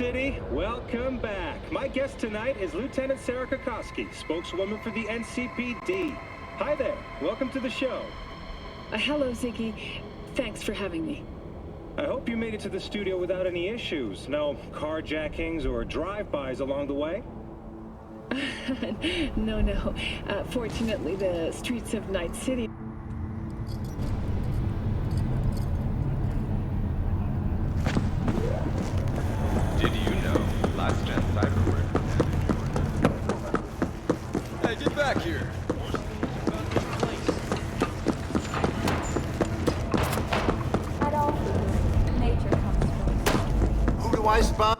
City, welcome back. My guest tonight is Lieutenant Sarah Kokoski, spokeswoman for the NCPD. Hi there, welcome to the show. Hello, Ziggy. Thanks for having me. I hope you made it to the studio without any issues. No carjackings or drive-bys along the way? No. Fortunately, the streets of Night City... Did you know last gen Cyberpunk? Hey, get back here! At all, nature comes first. Who do I spot?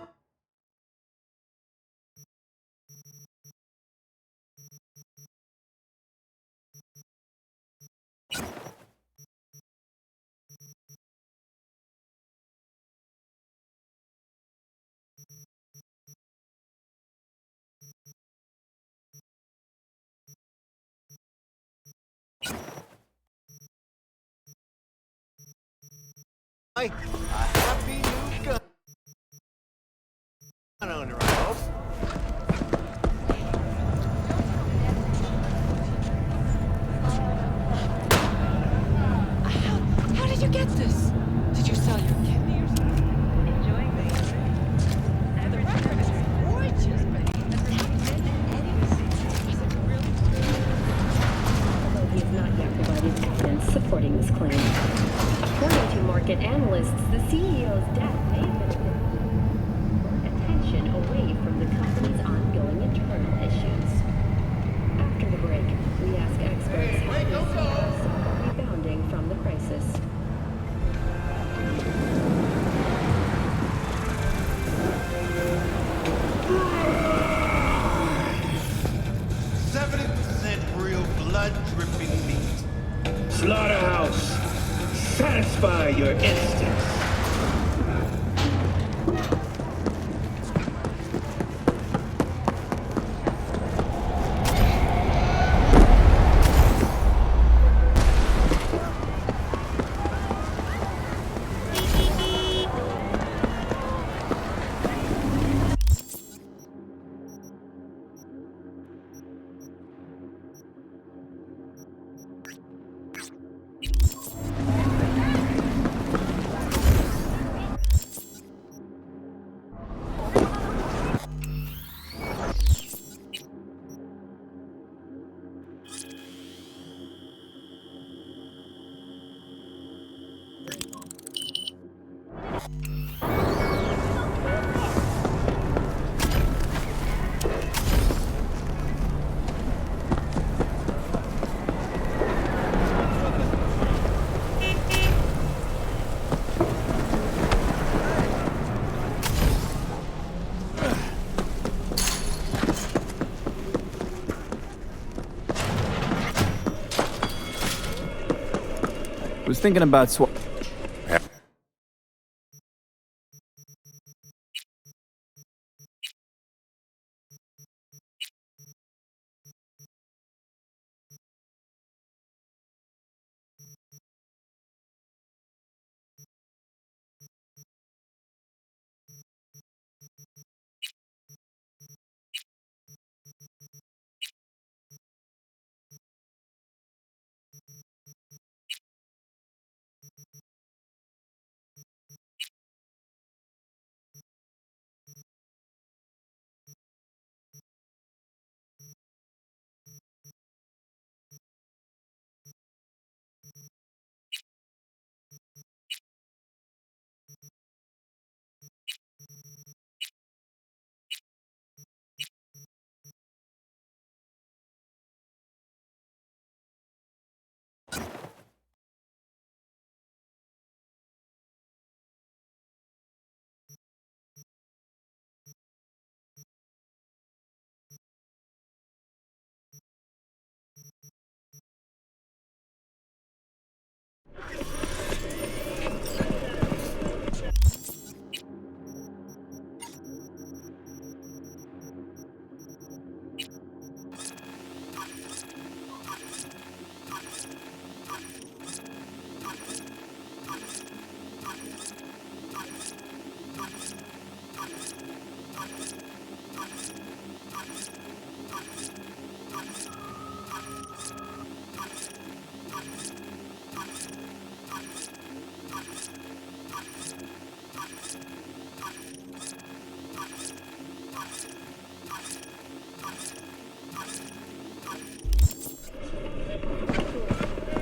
A happy new gun owner, I hope. How did you get this? Did you sell your kidney or something? Enjoying the average service is gorgeous, but Although he has not yet provided evidence supporting this claim. According to market analysts, the CEO's death may have been attention away from the company's ongoing internal issues. After the break, we ask experts how they see us rebounding from the crisis. Real blood-dripping meat. Slaughterhouse, satisfy your instincts. Was thinking about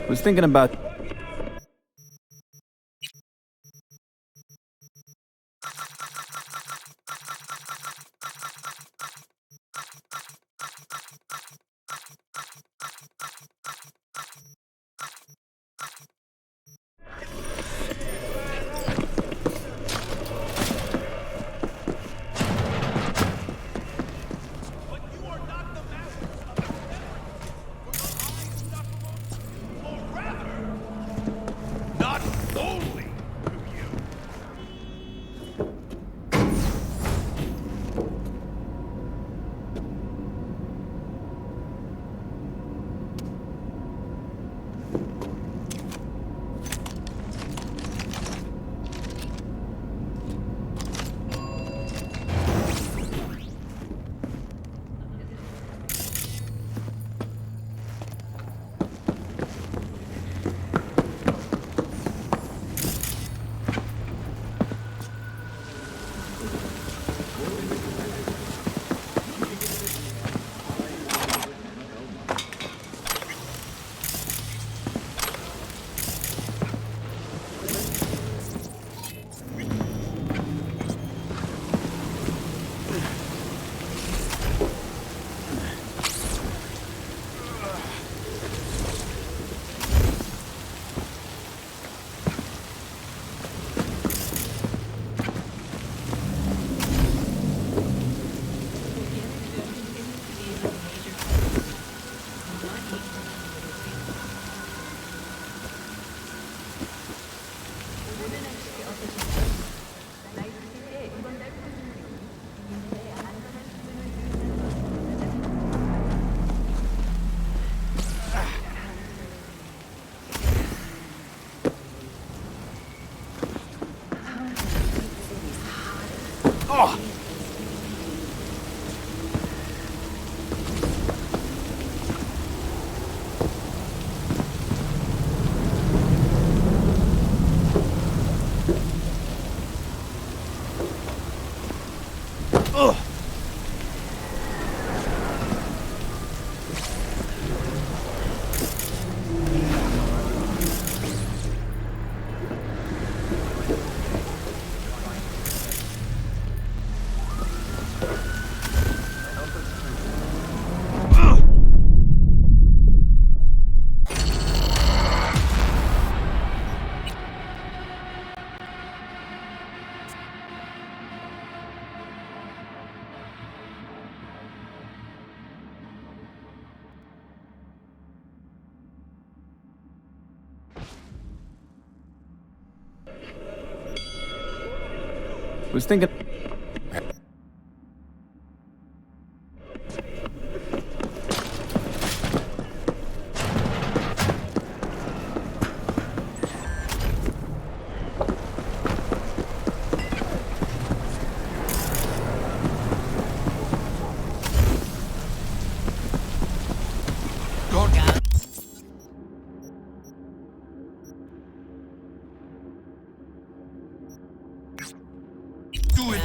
Was thinking about... Not only do you. Was thinking... Do it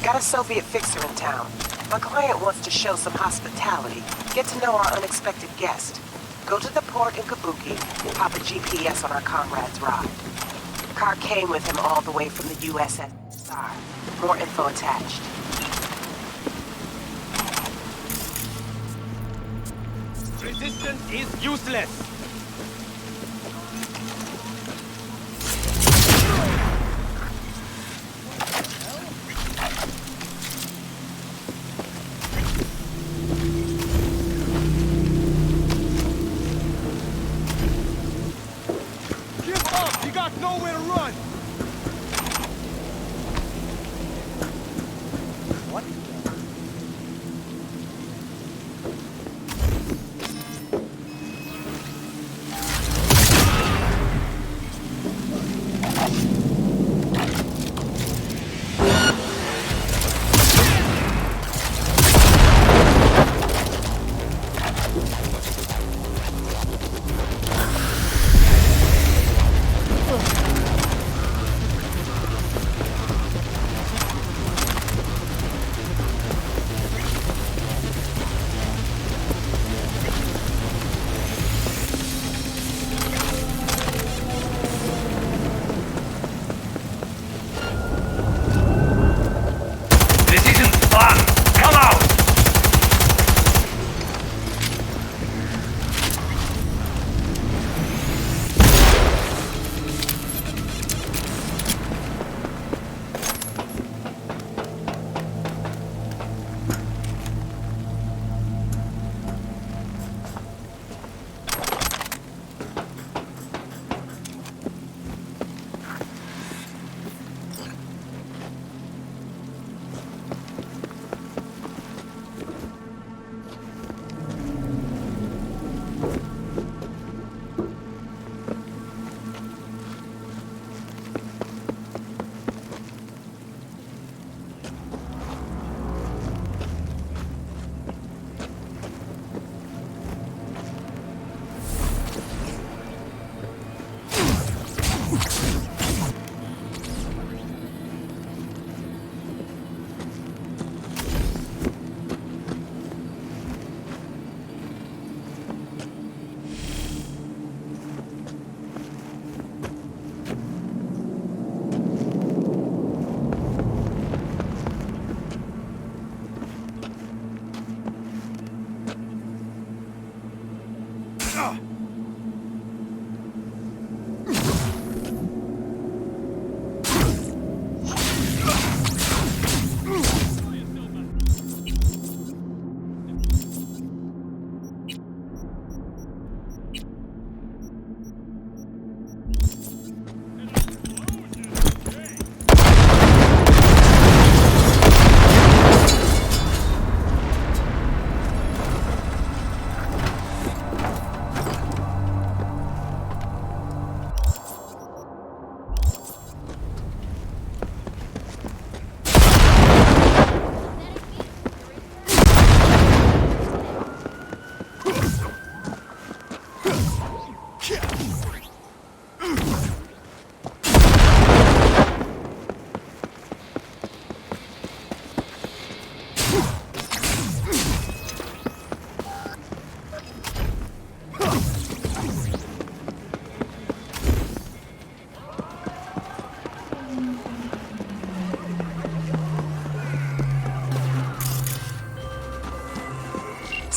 Got a Soviet fixer in town. My client wants to show some hospitality, get to know our unexpected guest. Go to the port in Kabuki and pop a GPS on our comrade's ride. Car came with him all the way from the USS Star. More info attached. Resistance is useless. Give up! You got nowhere to run! What?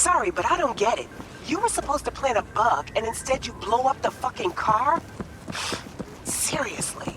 Sorry, but I don't get it. You were supposed to plant a bug, and instead you blow up the fucking car? Seriously.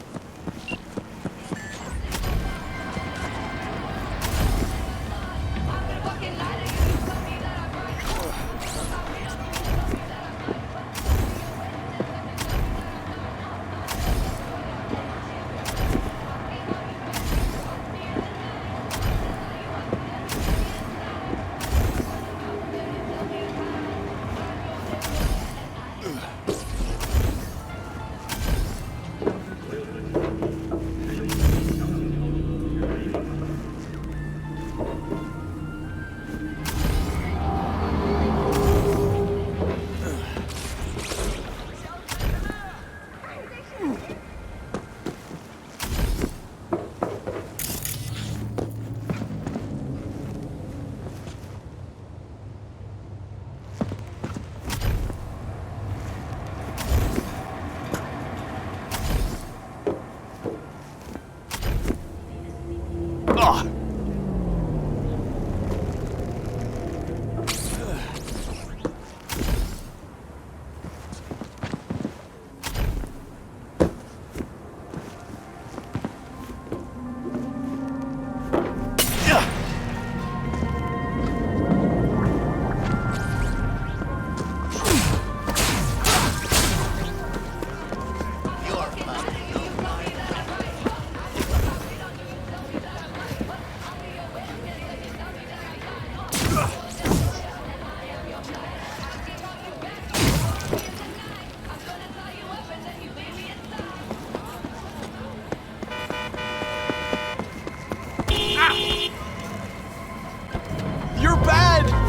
You're bad!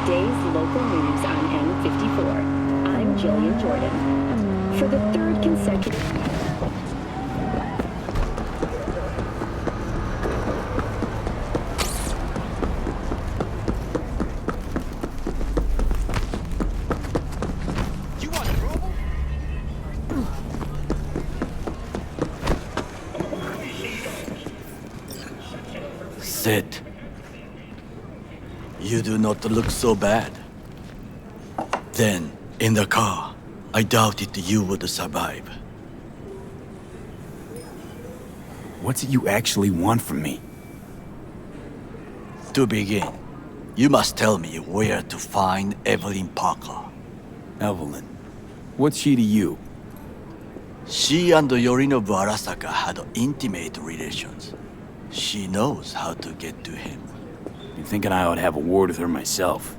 Today's local news on M54. I'm Jillian Jordan. For the third consecutive You want trouble? Sit. You do not look so bad. Then, in the car, I doubted you would survive. What's it you actually want from me? To begin, You must tell me where to find Evelyn Parker. Evelyn. What's she to you? She and Yorinobu Arasaka had intimate relations. She knows how to get to him. You're thinking I ought to have a word with her myself.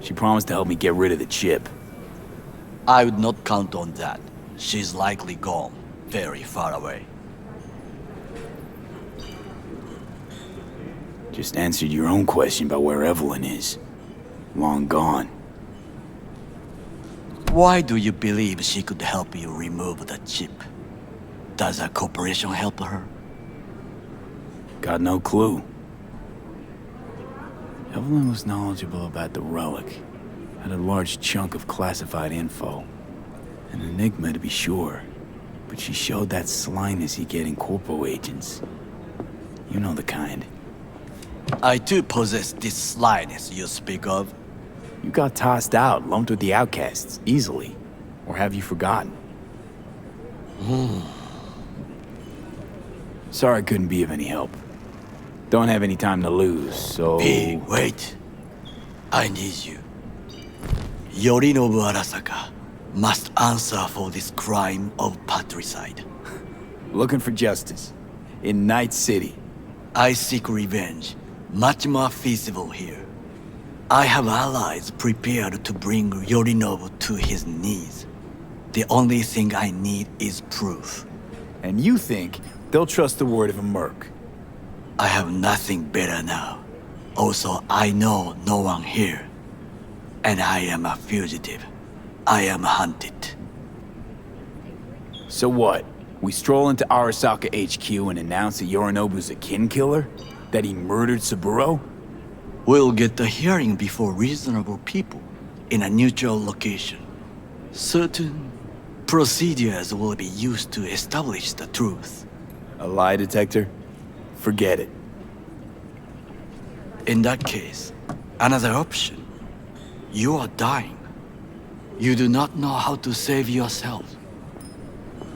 She promised to help me get rid of the chip. I would not count on that. She's likely gone, very far away. Just answered your own question about where Evelyn is. Long gone. Why do you believe she could help you remove the chip? Does a corporation help her? Got no clue. Evelyn was knowledgeable about the relic. Had a large chunk of classified info. An enigma to be sure. But she showed that slyness you get in corpo agents. You know the kind. I too possess this slyness you speak of. You got tossed out, lumped with the outcasts, easily. Or have you forgotten? Sorry I couldn't be of any help. Don't have any time to lose, so... Hey, wait. I need you. Yorinobu Arasaka must answer for this crime of patricide. Looking for justice. In Night City. I seek revenge. Much more feasible here. I have allies prepared to bring Yorinobu to his knees. The only thing I need is proof. And you think they'll trust the word of a merc? I have nothing better now. Also, I know no one here. And I am a fugitive. I am hunted. So what? We stroll into Arasaka HQ and announce that Yorinobu's a kin killer? That he murdered Saburo? We'll get the hearing before reasonable people, in a neutral location. Certain procedures will be used to establish the truth. A lie detector? Forget it. In that case, another option. You are dying. You do not know how to save yourself.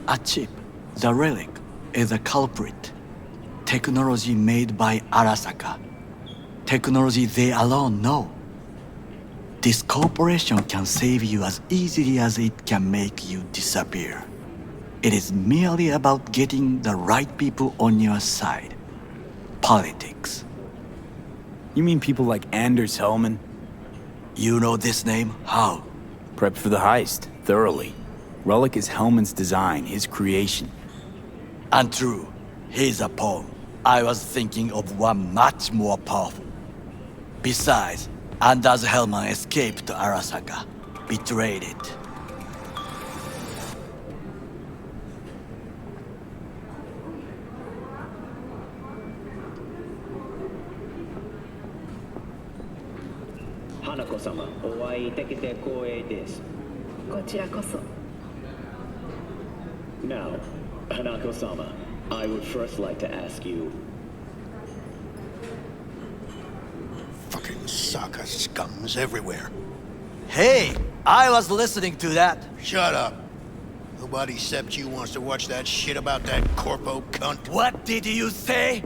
A chip, the relic, is a culprit. Technology made by Arasaka. Technology they alone know. This corporation can save you as easily as it can make you disappear. It is merely about getting the right people on your side. Politics. You mean people like Anders Hellman? You know this name? How? Prepped for the heist, thoroughly. Relic is Hellman's design, his creation. Untrue. He's a pawn. I was thinking of one much more powerful. Besides, Anders Hellman escaped to Arasaka, betrayed it. Hanako-sama, お会いできて光栄です。こちらこそ。Now, Hanako-sama, I would first like to ask you... Fucking Saka scums everywhere. Hey, I was listening to that. Shut up. Nobody except you wants to watch that shit about that corpo cunt. What did you say?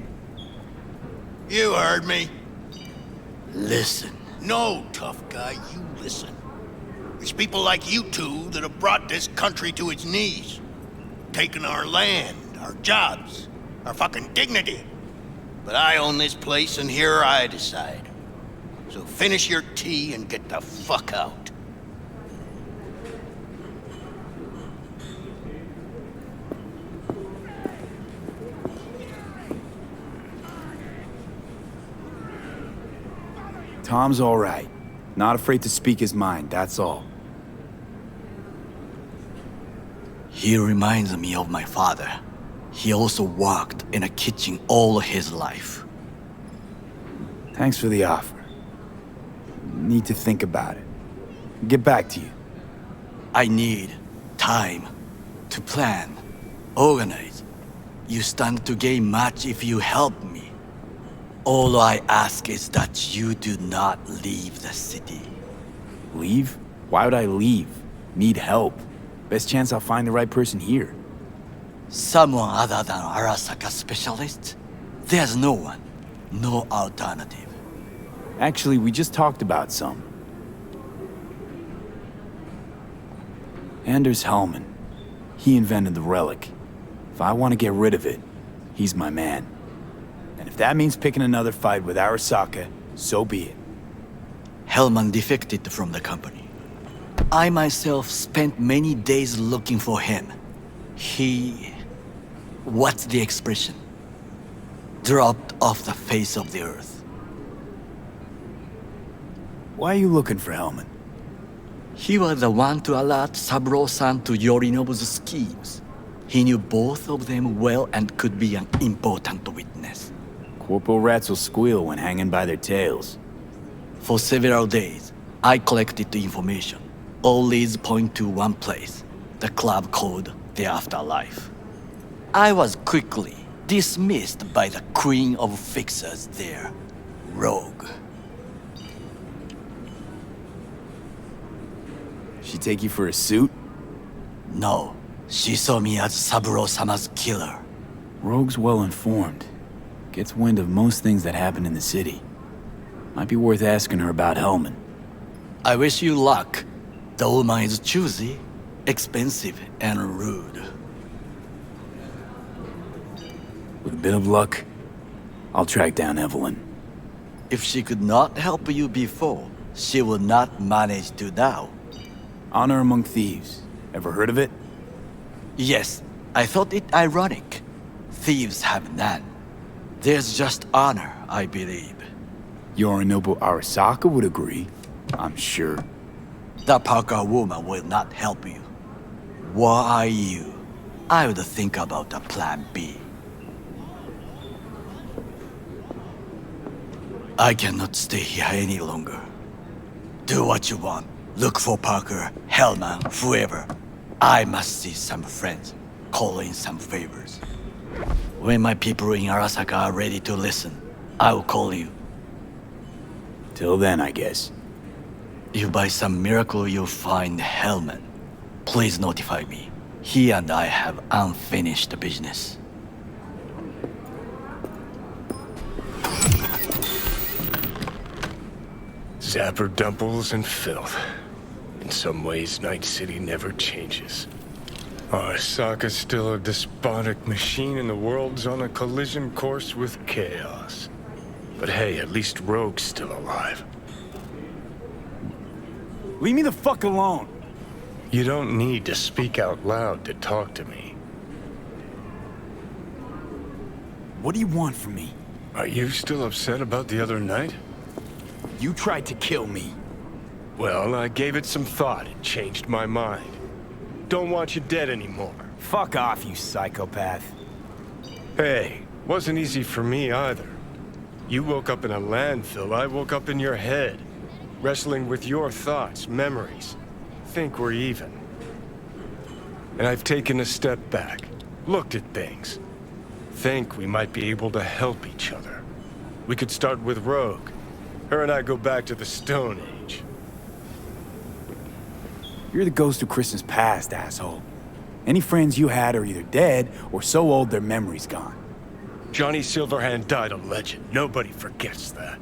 You heard me. Listen. No, tough guy, you listen. It's people like you two that have brought this country to its knees. Taken our land, our jobs, our fucking dignity. But I own this place and here I decide. So finish your tea and get the fuck out. Tom's all right. Not afraid to speak his mind, that's all. He reminds me of my father. He also worked in a kitchen all his life. Thanks for the offer. Need to think about it. Get back to you. I need time to plan, organize. You stand to gain much if you help me. All I ask is that you do not leave the city. Leave? Why would I leave? Need help. Best chance I'll find the right person here. Someone other than Arasaka specialist? There's no one. No alternative. Actually, we just talked about some. Anders Hellman. He invented the relic. If I want to get rid of it, he's my man. And if that means picking another fight with Arasaka, so be it. Hellman defected from the company. I myself spent many days looking for him. He... what's the expression? Dropped off the face of the earth. Why are you looking for Hellman? He was the one to alert Saburo-san to Yorinobu's schemes. He knew both of them well and could be an important witness. Corporal rats will squeal when hanging by their tails. For several days, I collected the information. All leads point to one place, the club called the Afterlife. I was quickly dismissed by the queen of fixers there, Rogue. She take you for a suit? No, she saw me as Saburo-sama's killer. Rogue's well informed. Gets wind of most things that happen in the city. Might be worth asking her about Hellman. I wish you luck. The woman is choosy, expensive, and rude. With a bit of luck, I'll track down Evelyn. If she could not help you before, she will not manage to now. Honor among thieves. Ever heard of it? Yes, I thought it ironic. Thieves have none. There's just honor, I believe. Yorinobu Arasaka would agree, I'm sure. The Parker woman will not help you. Were I you, I would think about a plan B. I cannot stay here any longer. Do what you want. Look for Parker, Hellman, whoever. I must see some friends, call in some favors. When my people in Arasaka are ready to listen, I will call you. Till then, I guess. If by some miracle you find Hellman, please notify me. He and I have unfinished business. Zapper dumples and filth. In some ways, Night City never changes. Arasaka's still a despotic machine and the world's on a collision course with chaos. But hey, at least Rogue's still alive. Leave me the fuck alone! You don't need to speak out loud to talk to me. What do you want from me? Are you still upset about the other night? You tried to kill me. Well, I gave it some thought and changed my mind. Don't want you dead anymore. Fuck off, you psychopath. Hey, wasn't easy for me either. You woke up in a landfill, I woke up in your head. Wrestling with your thoughts, memories. Think we're even. And I've taken a step back, looked at things. Think we might be able to help each other. We could start with Rogue. Her and I go back to the Stone Age. You're the ghost of Christmas past, asshole. Any friends you had are either dead or so old their memory's gone. Johnny Silverhand died a legend. Nobody forgets that.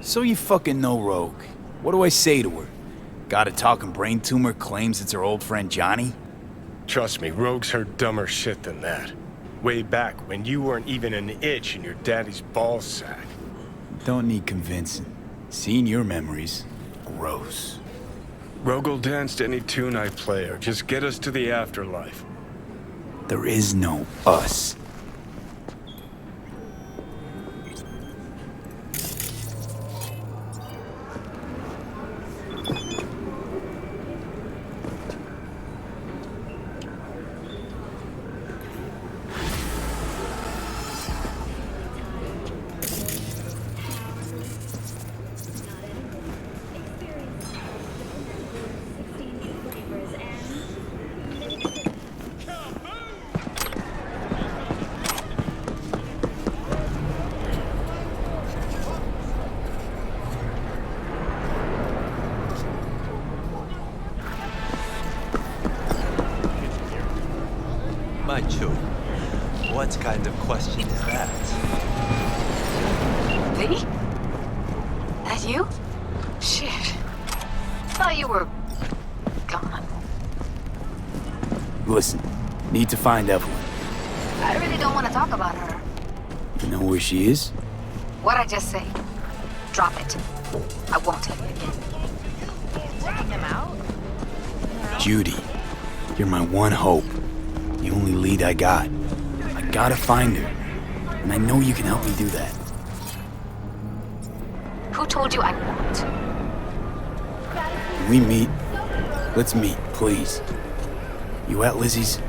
So you fucking know Rogue. What do I say to her? Got a talking brain tumor claims it's her old friend Johnny? Trust me, Rogue's heard dumber shit than that. Way back when you weren't even an itch in your daddy's ballsack. Don't need convincing. Seeing your memories, gross. Rogue'll dance to any tune I play or just get us to the afterlife. There is no us. What kind of question is that? Lee? That Listen, need to find Evelyn. I really don't want to talk about her. You know where she is? What'd I just say? Drop it. I won't tell you again. Checking them out? Judy, you're my one hope. The only lead I got. I gotta find her. And I know you can help me do that. Who told you I won't? When we meet, let's meet, please. You at Lizzie's?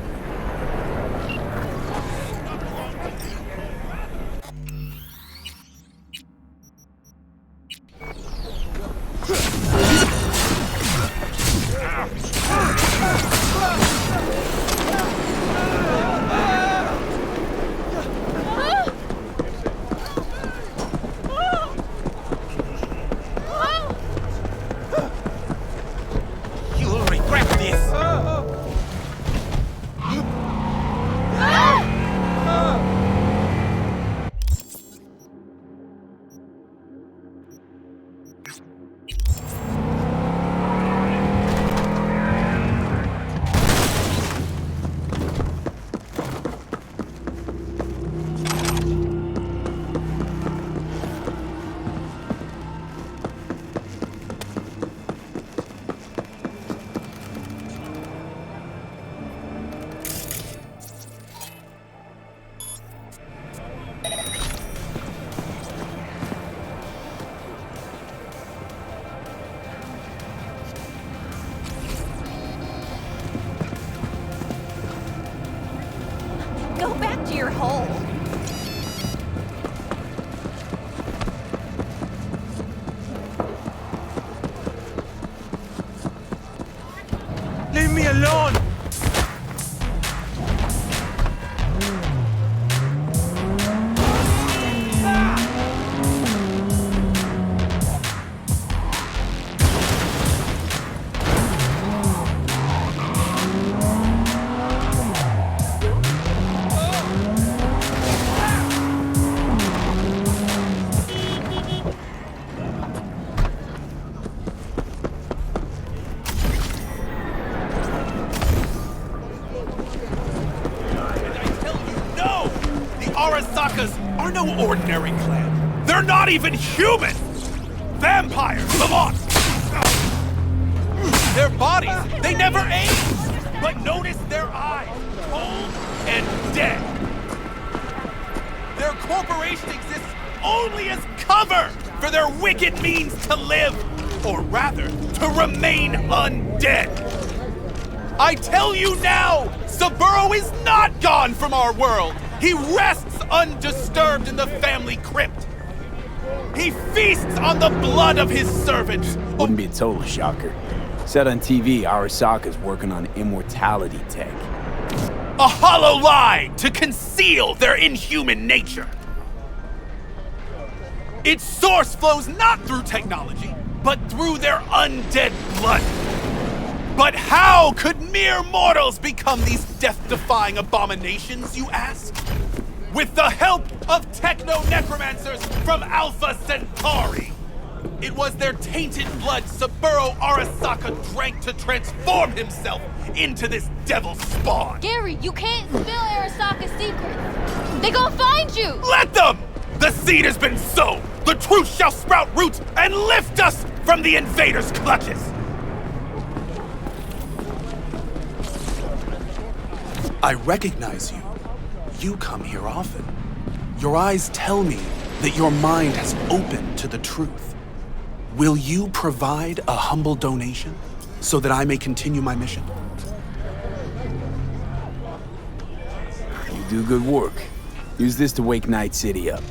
Go back to your hole. Leave me alone! Are no ordinary clan. They're not even human! Vampires, come on! Their bodies, they never age! But notice their eyes, cold and dead. Their corporation exists only as cover for their wicked means to live, or rather, to remain undead. I tell you now, Saburo is not gone from our world! He rests undisturbed in the family crypt. He feasts on the blood of his servants. Wouldn't be a total shocker. Said on TV, Arasaka's working on immortality tech. A hollow lie to conceal their inhuman nature. Its source flows not through technology, but through their undead blood. But how could mere mortals become these death-defying abominations, you ask? With the help of techno-necromancers from Alpha Centauri. It was their tainted blood Saburo Arasaka drank to transform himself into this devil spawn. Gary, you can't spill Arasaka's secret. They gonna find you! Let them! The seed has been sown! The truth shall sprout roots and lift us from the invaders' clutches! I recognize you. You come here often. Your eyes tell me that your mind has opened to the truth. Will you provide a humble donation so that I may continue my mission? You do good work. Use this to wake Night City up.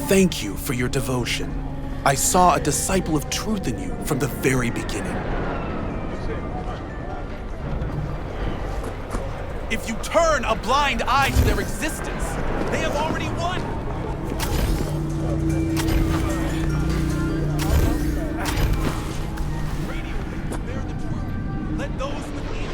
Thank you for your devotion. I saw a disciple of truth in you from the very beginning. If you turn a blind eye to their existence, they have already won. Let those with me.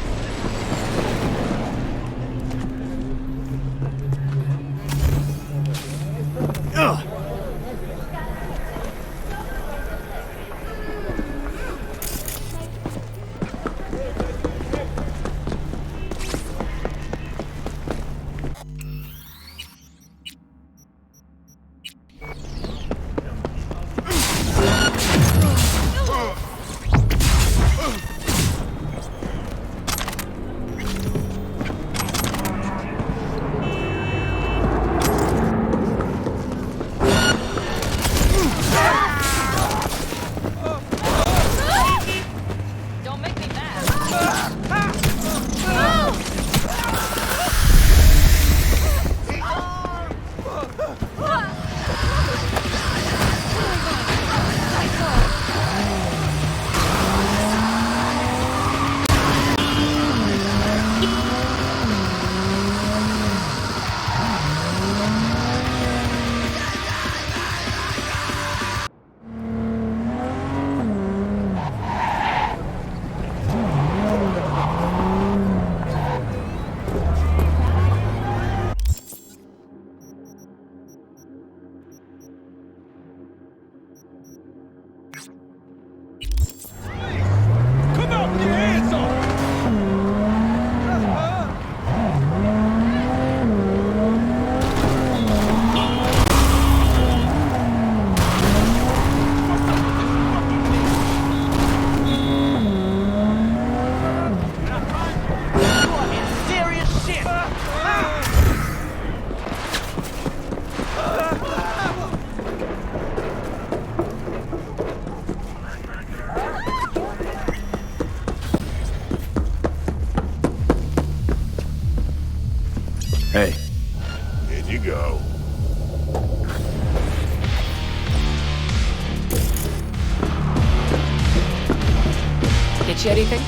Get you anything?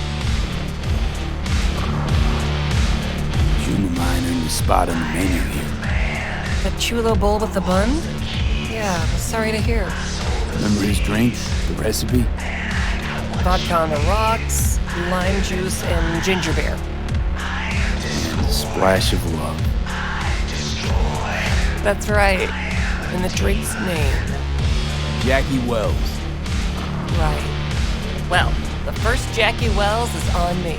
Human mine earned a spot on the menu here. The chulo bowl with the bun? Yeah, sorry to hear. Remember his drink? The recipe? Vodka on the rocks, lime juice, and ginger beer. And a splash of love. That's right. And the drink's name. Jackie Wells. Right. Well, the first Jackie Wells is on me.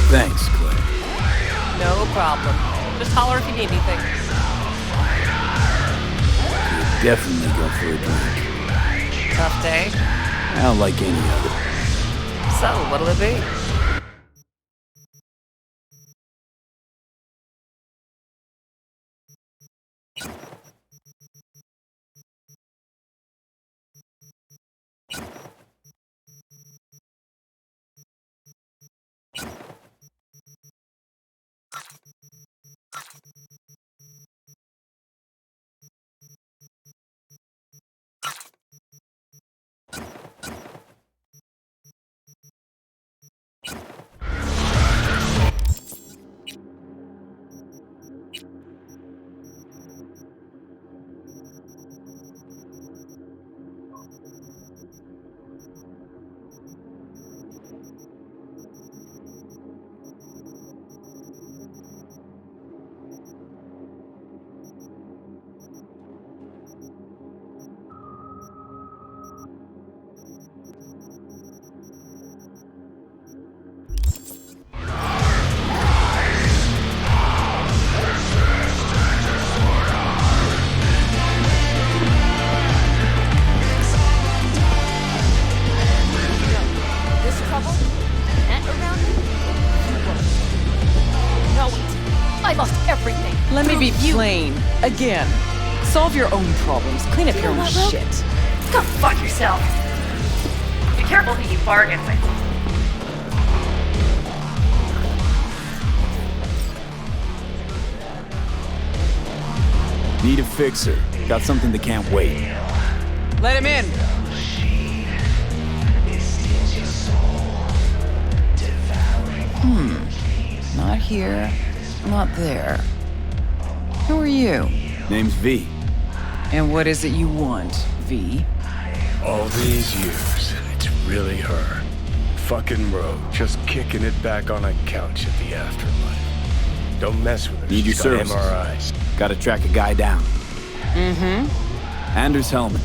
Thanks, Claire. No problem. Just holler if you need anything. You'd definitely go for a drink. Tough day? I don't like any other. So, what'll it be? Let me be plain. Again. Solve your own problems. Clean up your own shit. Go fuck yourself. Be careful who you bargain with. Need a fixer. Got something that can't wait. Let him in. Not here, not there. Who are you? Name's V. And what is it you want, V? All these years, it's really her. Fucking Rogue, just kicking it back on a couch at the afterlife. Don't mess with her. Need your She's got services. MRIs. Gotta track a guy down. Mm-hmm. Anders Hellman.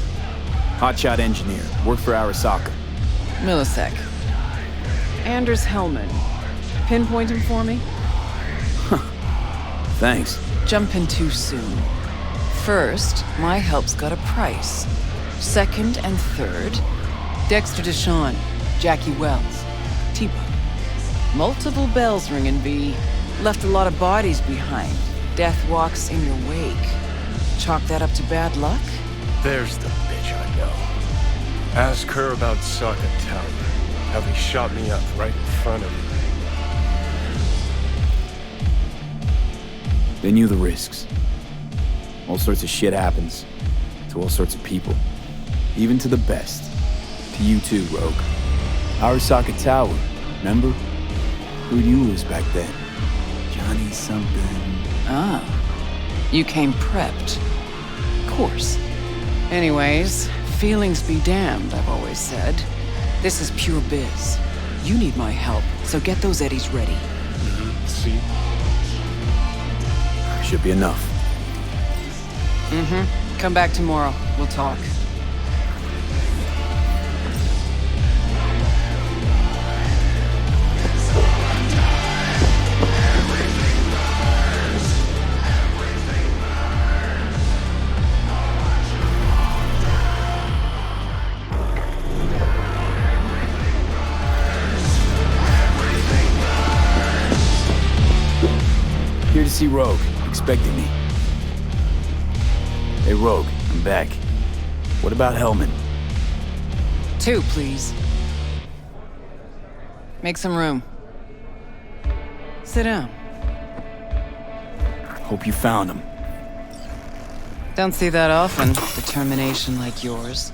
Hotshot engineer. Worked for Arasaka. Millisec. Anders Hellman. Pinpoint him for me? Thanks. Jumping too soon. First, my help's got a price. Second and third, Dexter Deshawn, Jackie Wells, T-Bone. Multiple bells ringing, V. Left a lot of bodies behind. Death walks in your wake. Chalk that up to bad luck? There's the bitch I know. Ask her about Saka Tower. How they shot me up right in front of her. They knew the risks. All sorts of shit happens. To all sorts of people. Even to the best. To you too, Rogue. Arasaka Tower, remember? Who'd you lose back then? Johnny something. Ah. You came prepped. Of course. Anyways, feelings be damned, I've always said. This is pure biz. You need my help, so get those eddies ready. See? Should be enough. Come back tomorrow. We'll talk. Here to see Rogue. Expecting me. Hey, Rogue, I'm back. What about Hellman? 2, please. Make some room. Sit down. Hope you found him. Don't see that often. Determination like yours.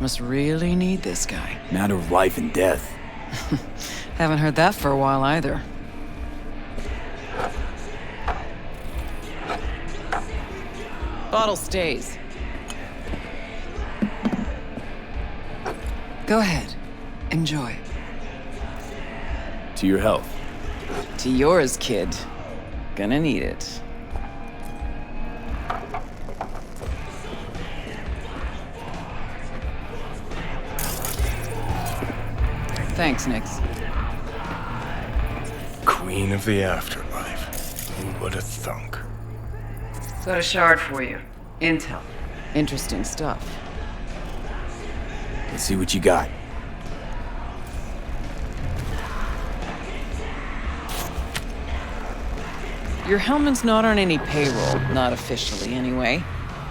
Must really need this guy. Matter of life and death. Haven't heard that for a while either. Bottle stays. Go ahead. Enjoy. To your health. To yours, kid. Gonna need it. Thanks, Nix. Queen of the afterlife. Who would have thunk? Got a shard for you. Intel. Interesting stuff. Let's see what you got. Your Hellman's not on any payroll, not officially anyway.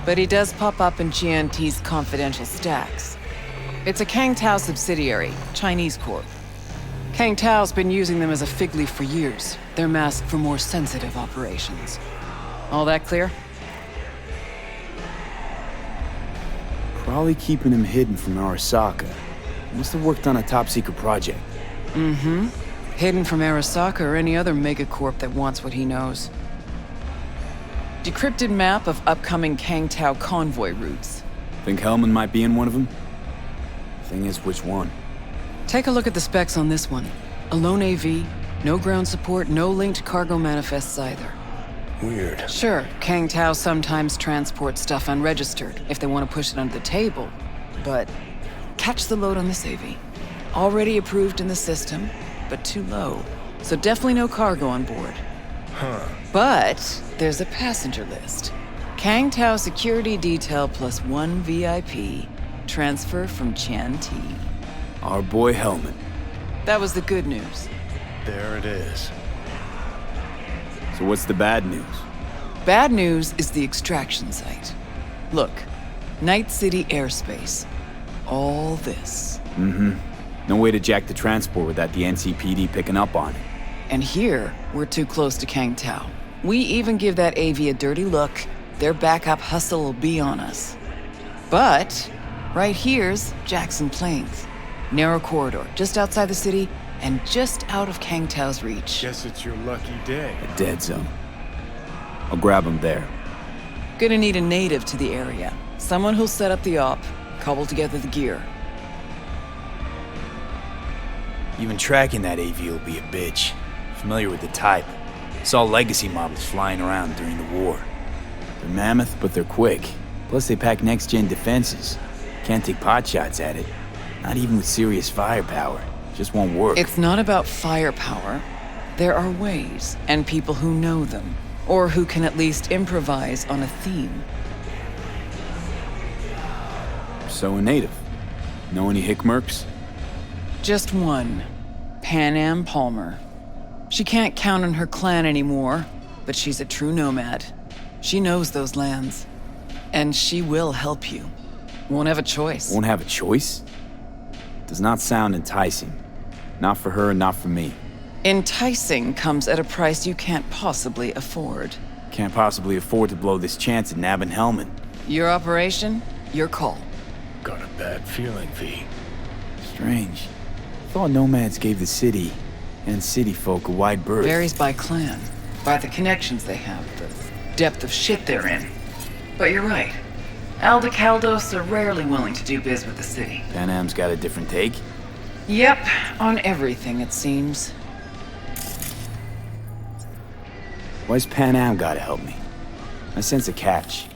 But he does pop up in GNT's confidential stacks. It's a Kang Tao subsidiary, Chinese corp. Kang Tao's been using them as a fig leaf for years. They're masked for more sensitive operations. All that clear? Probably keeping him hidden from Arasaka. Must have worked on a top-secret project. Mm-hmm. Hidden from Arasaka or any other megacorp that wants what he knows. Decrypted map of upcoming Kang Tao convoy routes. Think Hellman might be in one of them? Thing is, which one? Take a look at the specs on this one. A lone AV, no ground support, no linked cargo manifests either. Weird. Sure, Kang Tao sometimes transports stuff unregistered if they want to push it under the table, but catch the load on this AV. Already approved in the system, but too low. So definitely no cargo on board. Huh. But there's a passenger list. Kang Tao security detail plus 1 VIP. Transfer from Chan T. Our boy Hellman. That was the good news. There it is. So what's the bad news? Bad news is the extraction site. Look, Night City airspace. All this. Mm-hmm. No way to jack the transport without the NCPD picking up on it. And here, we're too close to Kang Tao. We even give that AV a dirty look, their backup hustle will be on us. But right here's Jackson Plains. Narrow corridor, just outside the city, and just out of Kang Tao's reach. Guess it's your lucky day. A dead zone. I'll grab him there. Gonna need a native to the area. Someone who'll set up the op, cobble together the gear. Even tracking that AV will be a bitch. Familiar with the type. Saw legacy models flying around during the war. They're mammoth, but they're quick. Plus they pack next-gen defenses. Can't take pot shots at it. Not even with serious firepower. Just won't work. It's not about firepower. There are ways, and people who know them. Or who can at least improvise on a theme. So a native. Know any hickmerks? Just one. Pan Am Palmer. She can't count on her clan anymore, but she's a true nomad. She knows those lands. And she will help you. Won't have a choice. Won't have a choice? Does not sound enticing. Not for her, not for me. Enticing comes at a price you can't possibly afford. Can't possibly afford to blow this chance at nabbing Hellman. Your operation, your call. Got a bad feeling, V. Strange. Thought nomads gave the city and city folk a wide berth. Varies by clan, by the connections they have, the depth of shit they're in. But you're right. Aldecaldos are rarely willing to do biz with the city. Pan Am's got a different take? Yep, on everything it seems. Why's Pan Am gotta help me? I sense a catch.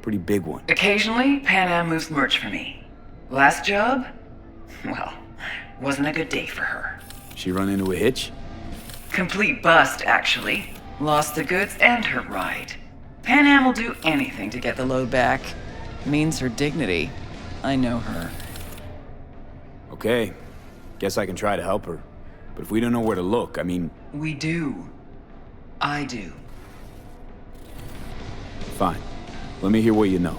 Pretty big one. Occasionally, Pan Am moves merch for me. Last job? Well, wasn't a good day for her. She run into a hitch? Complete bust, actually. Lost the goods and her ride. Pan Am will do anything to get the load back. Means her dignity. I know her. Okay. Guess I can try to help her. But if we don't know where to look, I mean... We do. I do. Fine. Let me hear what you know.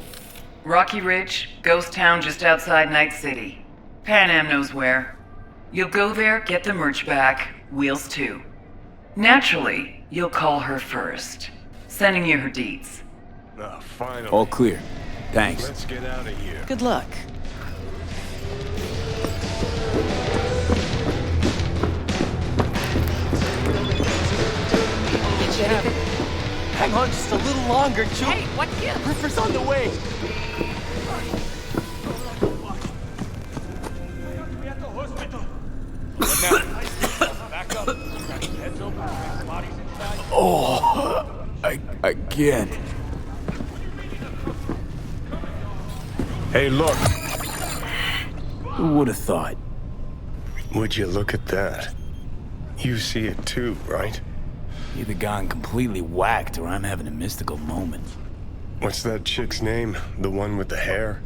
Rocky Ridge, ghost town just outside Night City. Pan Am knows where. You'll go there, get the merch back, wheels too. Naturally, you'll call her first. Sending you her deeds. Finally. All clear. Thanks. Let's get out of here. Good luck. Hang on just a little longer, Jude. Hey, what gives? Roofer's on the way. Oh, I can't. Hey, look. Who would have thought? Would you look at that? You see it too, right? Either gone completely whacked or I'm having a mystical moment. What's that chick's name? The one with the hair?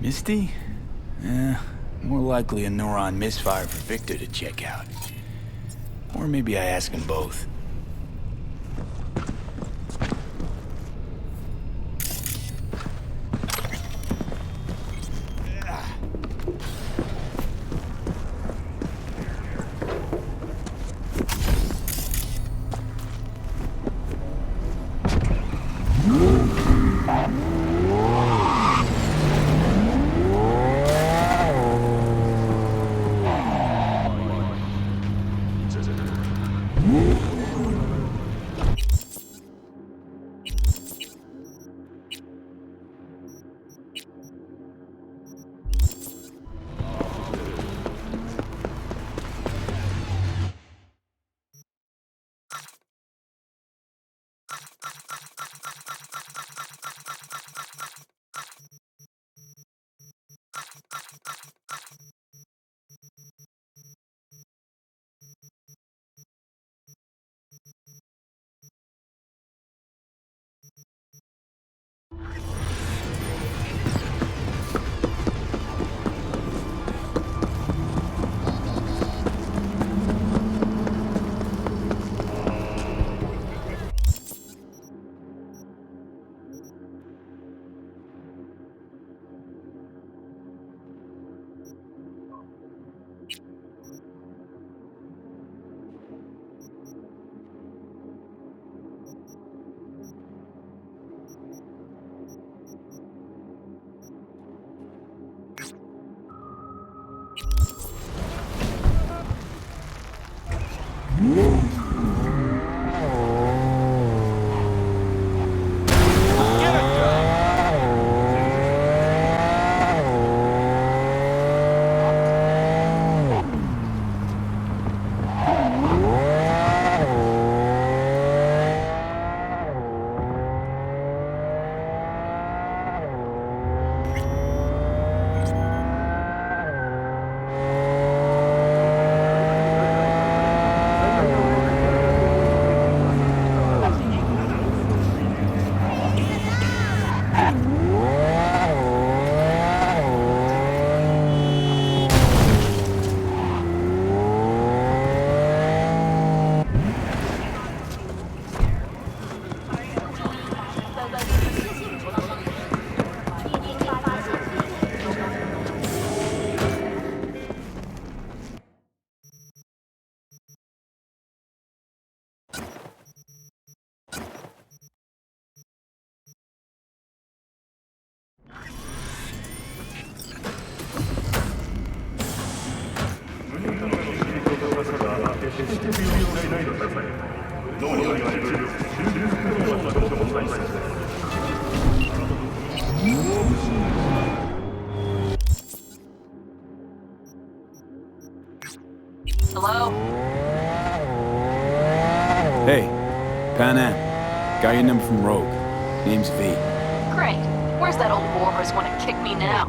Misty? More likely a neuron misfire for Victor to check out. Or maybe I ask him both. Hello? Hey, Pan Am. Got your number from Rogue. Name's V. Great. Where's that old warhorse want to kick me now?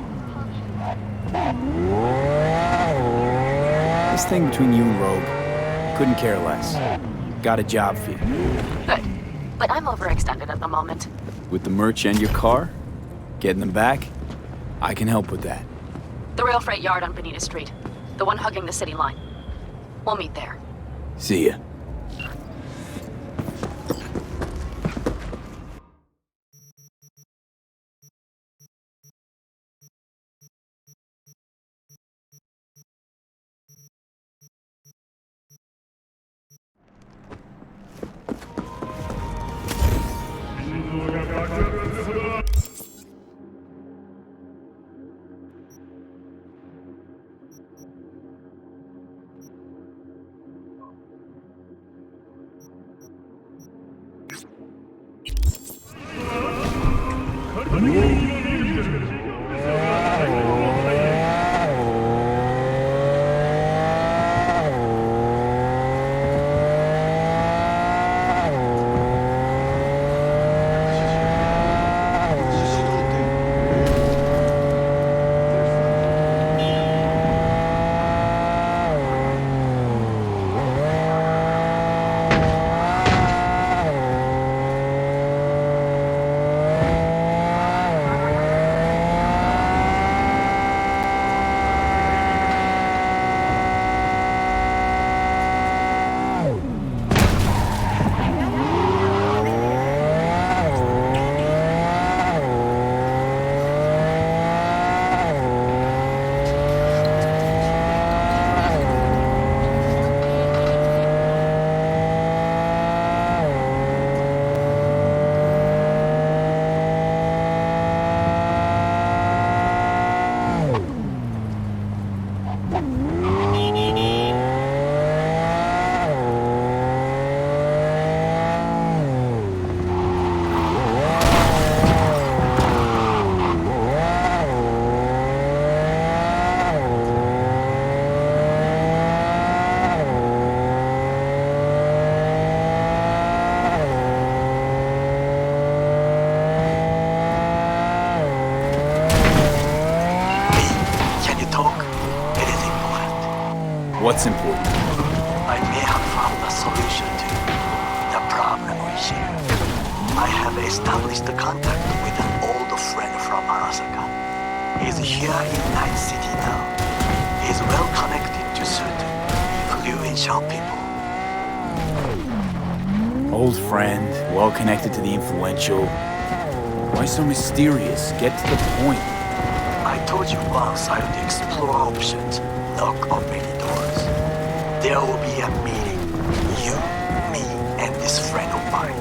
This thing between you and Rogue, couldn't care less. Got a job for you. Good. But I'm overextended at the moment. With the merch and your car? Getting them back? I can help with that. The rail freight yard on Bonita Street. The one hugging the city line. We'll meet there. See ya. What's important? I may have found a solution to the problem we share. I have established a contact with an old friend from Arasaka. He's here in Night City now. He's well connected to certain influential people. Old friend, well connected to the influential. Why so mysterious? Get to the point. I told you once I would explore options, knock on many doors. There will be a meeting. You, me, and this friend of mine.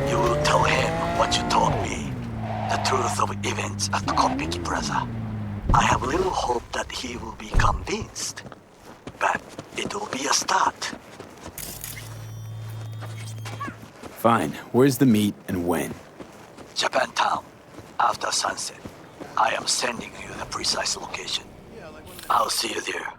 You will tell him what you told me. The truth of events at Kopeki Plaza. I have little hope that he will be convinced. But it will be a start. Fine. Where's the meet and when? Japantown. After sunset. I am sending you the precise location. I'll see you there.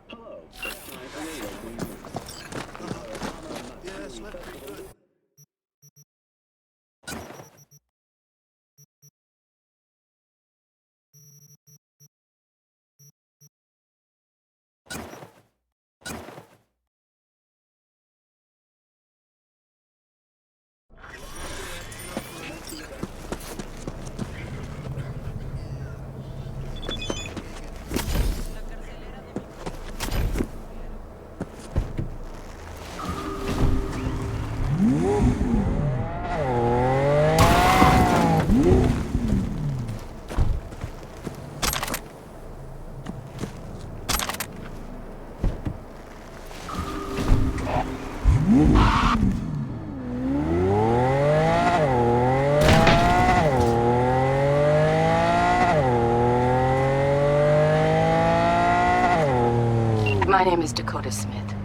My name is Dakota Smith.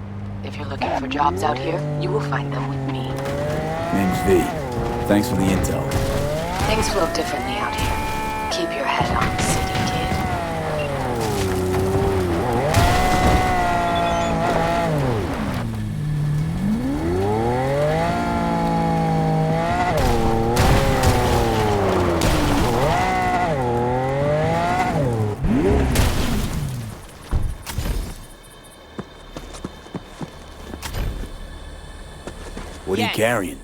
If you're looking for jobs out here, you will find them with me. Name's V. Thanks for the intel. Things flow differently out here. Keep your head on the city, kid. What are you carrying?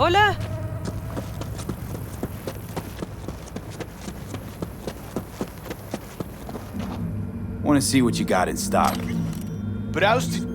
Hola. Want to see what you got in stock. Browse.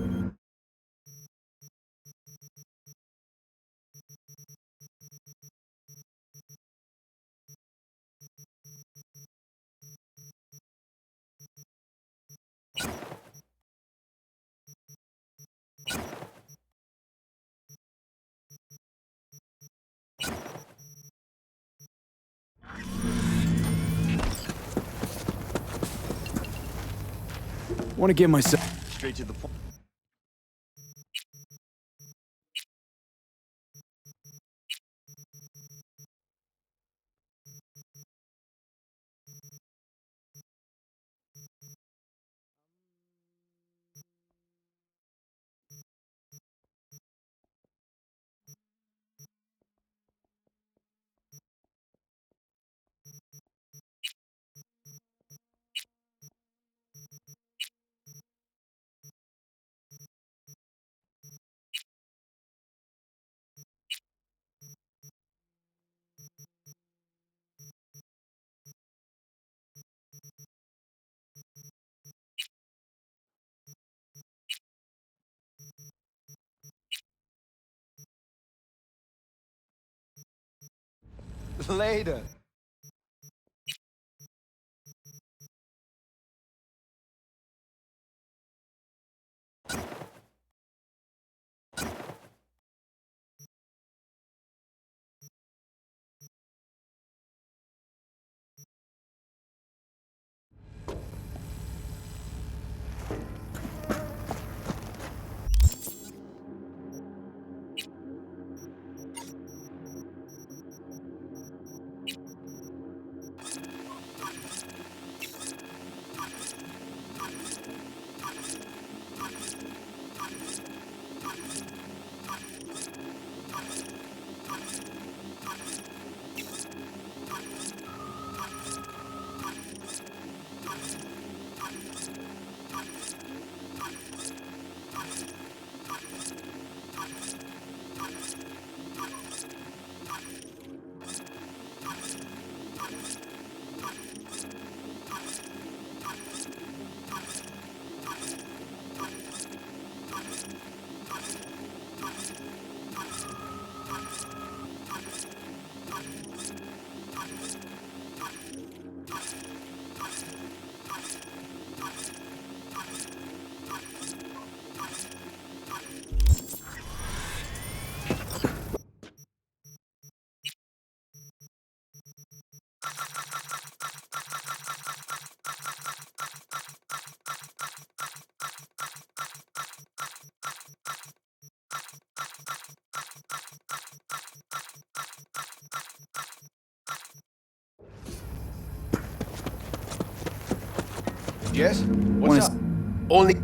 Want to get myself Straight to the point. Later. Yes? What's up? Only...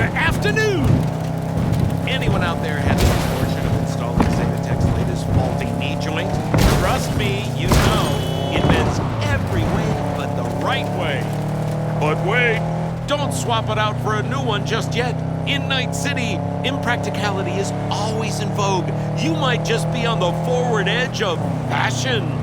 afternoon! Anyone out there had the fortune of installing Zetatech's latest faulty knee joint? Trust me, you know, it bends every way but the right way. But wait, don't swap it out for a new one just yet. In Night City, impracticality is always in vogue. You might just be on the forward edge of fashion.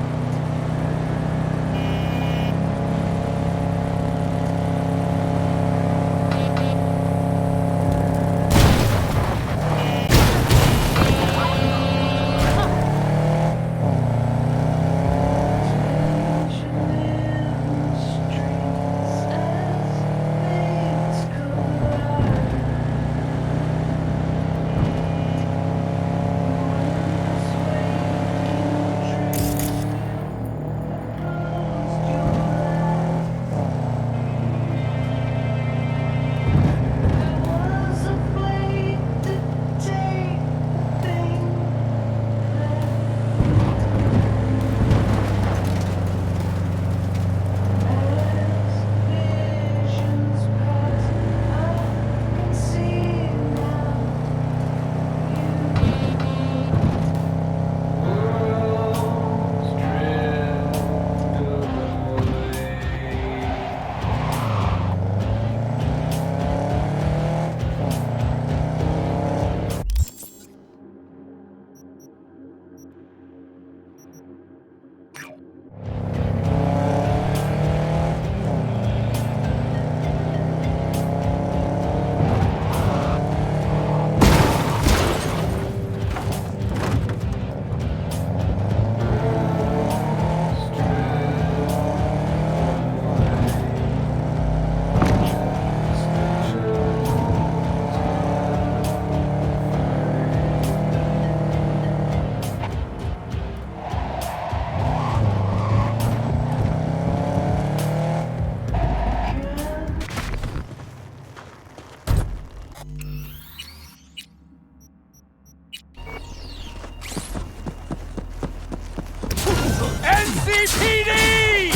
NCPD!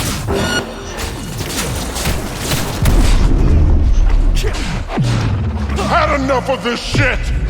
Had enough of this shit!